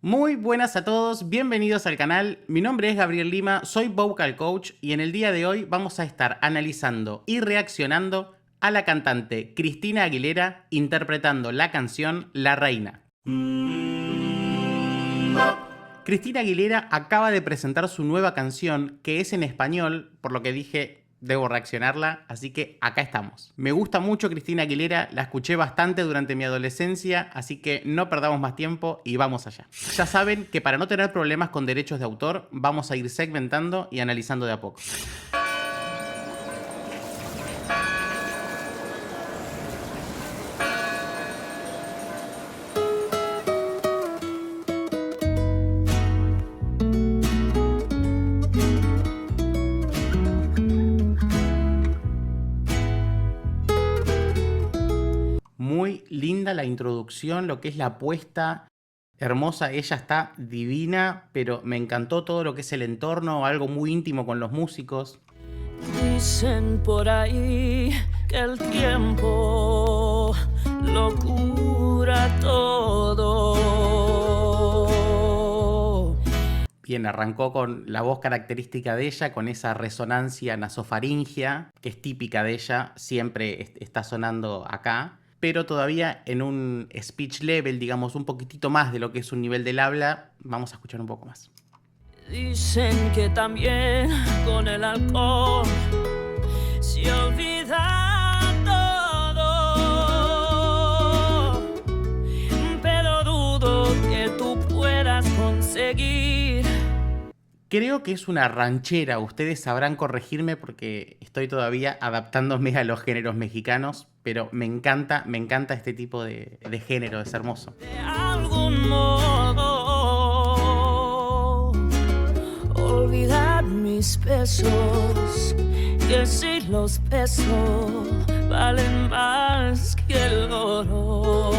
Muy buenas a todos, bienvenidos al canal. Mi nombre es Gabriel Lima, soy Vocal Coach y en el día de hoy vamos a estar analizando y reaccionando a la cantante Christina Aguilera interpretando la canción La Reina. Christina Aguilera acaba de presentar su nueva canción que es en español, por lo que dije debo reaccionarla, así que acá estamos. Me gusta mucho Christina Aguilera, la escuché bastante durante mi adolescencia, así que no perdamos más tiempo y vamos allá. Ya saben que para no tener problemas con derechos de autor, vamos a ir segmentando y analizando de a poco. Muy linda la introducción, lo que es la puesta, hermosa, ella está divina, pero me encantó todo lo que es el entorno, algo muy íntimo con los músicos. Dicen por ahí que el tiempo lo cura todo. Bien, arrancó con la voz característica de ella, con esa resonancia nasofaringia, que es típica de ella, siempre está sonando acá, pero todavía en un speech level, digamos, un poquitito más de lo que es un nivel del habla. Vamos a escuchar un poco más. Dicen que también con el alcohol se olvida todo, pero dudo que tú puedas conseguir. Creo que es una ranchera, ustedes sabrán corregirme porque estoy todavía adaptándome a los géneros mexicanos, pero me encanta este tipo de género, es hermoso. De algún modo olvidar mis pesos, que si los pesos valen más que el oro.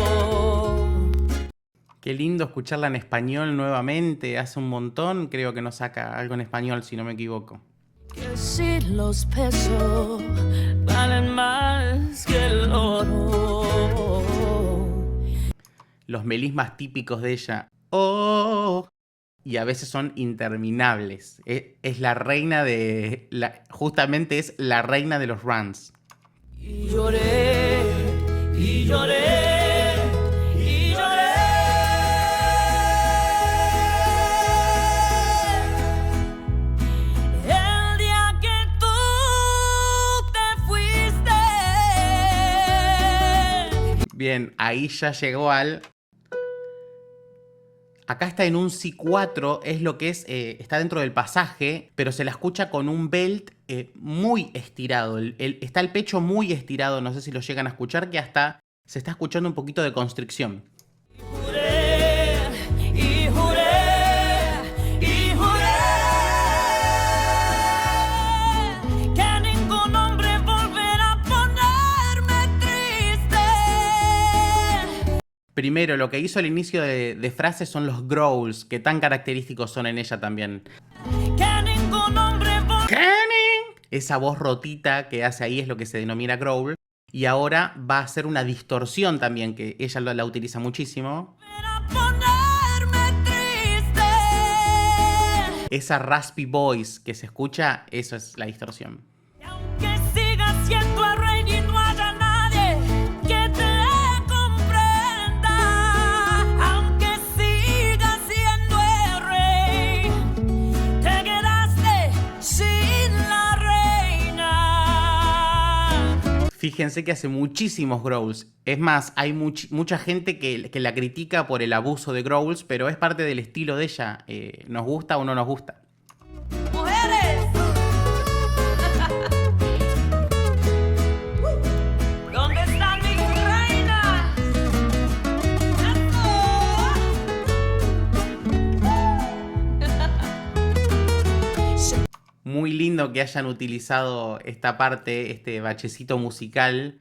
Qué lindo escucharla en español nuevamente, hace un montón, creo que nos saca algo en español si no me equivoco. Que si los pesos valen más que el oro. Los melismas típicos de ella. Oh, y a veces son interminables. Es la reina de... justamente es la reina de los runs. Y lloré, y lloré. Bien, ahí ya llegó al... Acá está en un Si4, es lo que es, está dentro del pasaje, pero se la escucha con un belt muy estirado. Está el pecho muy estirado, no sé si lo llegan a escuchar, que hasta se está escuchando un poquito de constricción. Primero, lo que hizo al inicio de frase son los growls, que tan característicos son en ella también. Esa voz rotita que hace ahí es lo que se denomina growl. Y ahora va a ser una distorsión también, que ella la utiliza muchísimo. Esa raspy voice que se escucha, eso es la distorsión. Fíjense que hace muchísimos growls. Es más, hay mucha gente que la critica por el abuso de growls, pero es parte del estilo de ella. ¿Nos gusta o no nos gusta? ¡Mujeres! ¿Dónde están mis reinas? Muy lindo que hayan utilizado esta parte, este bachecito musical,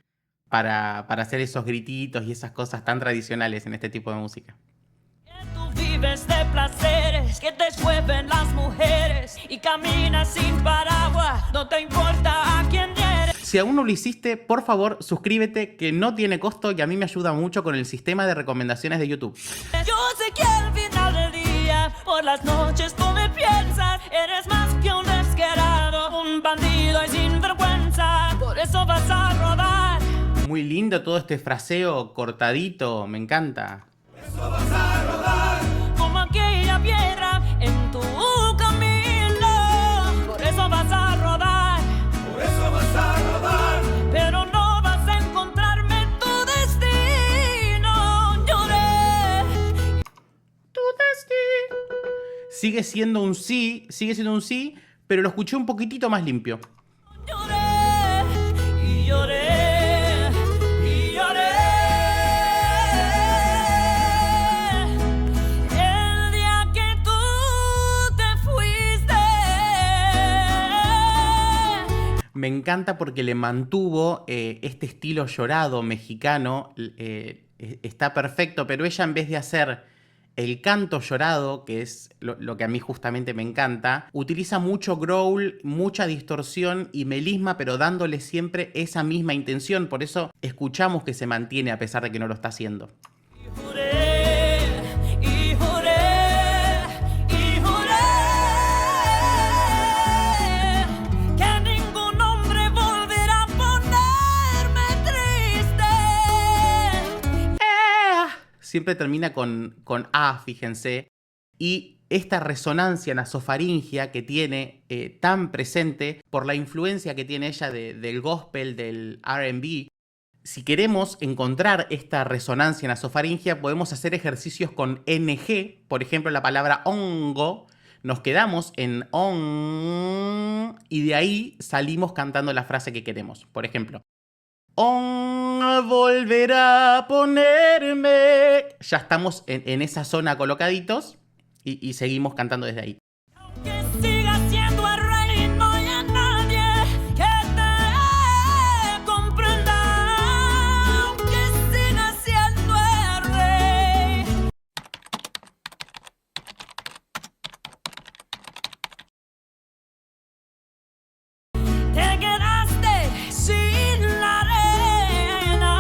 para hacer esos grititos y esas cosas tan tradicionales en este tipo de música. Que tú vives de placeres, que te mueven las mujeres y caminas sin paraguas, no te importa a quién eres. Si aún no lo hiciste, por favor, suscríbete, que no tiene costo y a mí me ayuda mucho con el sistema de recomendaciones de YouTube. Yo sé que al final del día las noches tú me piensas, eres más que un descarado, un bandido y sin vergüenza, por eso vas a rodar. Muy lindo todo este fraseo cortadito, me encanta. Por eso vas a rodar, como aquella piedra en tu camino. Por eso vas a rodar, por eso vas a rodar, pero no vas a encontrarme en tu destino. Lloré. Tu destino. Sigue siendo un sí, pero lo escuché un poquitito más limpio. Lloré y lloré. Me encanta porque le mantuvo este estilo llorado mexicano, está perfecto, pero ella en vez de hacer el canto llorado, que es lo que a mí justamente me encanta, utiliza mucho growl, mucha distorsión y melisma, pero dándole siempre esa misma intención, por eso escuchamos que se mantiene a pesar de que no lo está haciendo. Siempre termina con A, fíjense. Y esta resonancia nasofaringia que tiene tan presente por la influencia que tiene ella del gospel, del R&B. Si queremos encontrar esta resonancia nasofaringia, podemos hacer ejercicios con NG. Por ejemplo, la palabra hongo. Nos quedamos en on y de ahí salimos cantando la frase que queremos. Por ejemplo, volverá a ponerme. Ya estamos en esa zona colocaditos y seguimos cantando desde ahí. Aunque siga siendo el rey, no hay nadie que te comprenda. Aunque siga siendo el rey. Te quedaste sin la arena,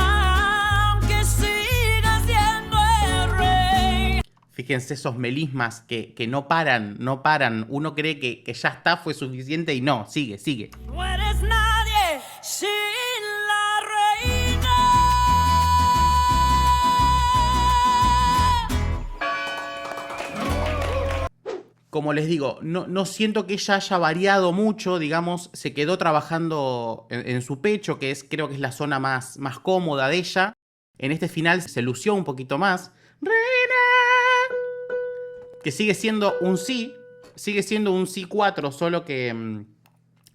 aunque siga siendo el rey. Fíjense esos melismas que no paran. Uno cree que ya está, fue suficiente y no, sigue. No eres nadie sin la reina. Como les digo, no siento que ella haya variado mucho, digamos, se quedó trabajando en su pecho, creo que es la zona más cómoda de ella. En este final se lució un poquito más. Reina. Que sigue siendo un sí 4, solo que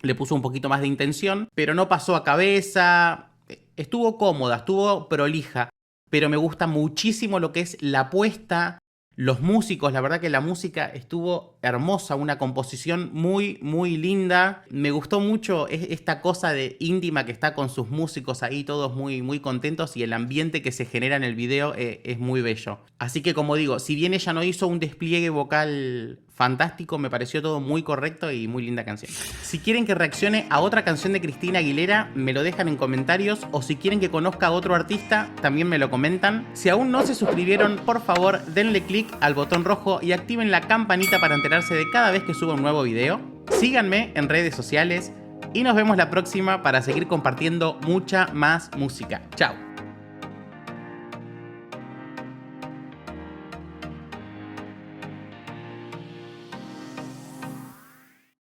le puso un poquito más de intención, pero no pasó a cabeza, estuvo cómoda, estuvo prolija, pero me gusta muchísimo lo que es la puesta, los músicos, la verdad que la música estuvo hermosa, una composición muy linda. Me gustó mucho esta cosa de íntima que está con sus músicos ahí, todos muy contentos, y el ambiente que se genera en el video es muy bello. Así que, como digo, si bien ella no hizo un despliegue vocal fantástico, me pareció todo muy correcto y muy linda canción. Si quieren que reaccione a otra canción de Christina Aguilera, me lo dejan en comentarios, o si quieren que conozca a otro artista, también me lo comentan. Si aún no se suscribieron, por favor, denle click al botón rojo y activen la campanita para enterarse de cada vez que suba un nuevo video. Síganme en redes sociales y nos vemos la próxima para seguir compartiendo mucha más música. Chao.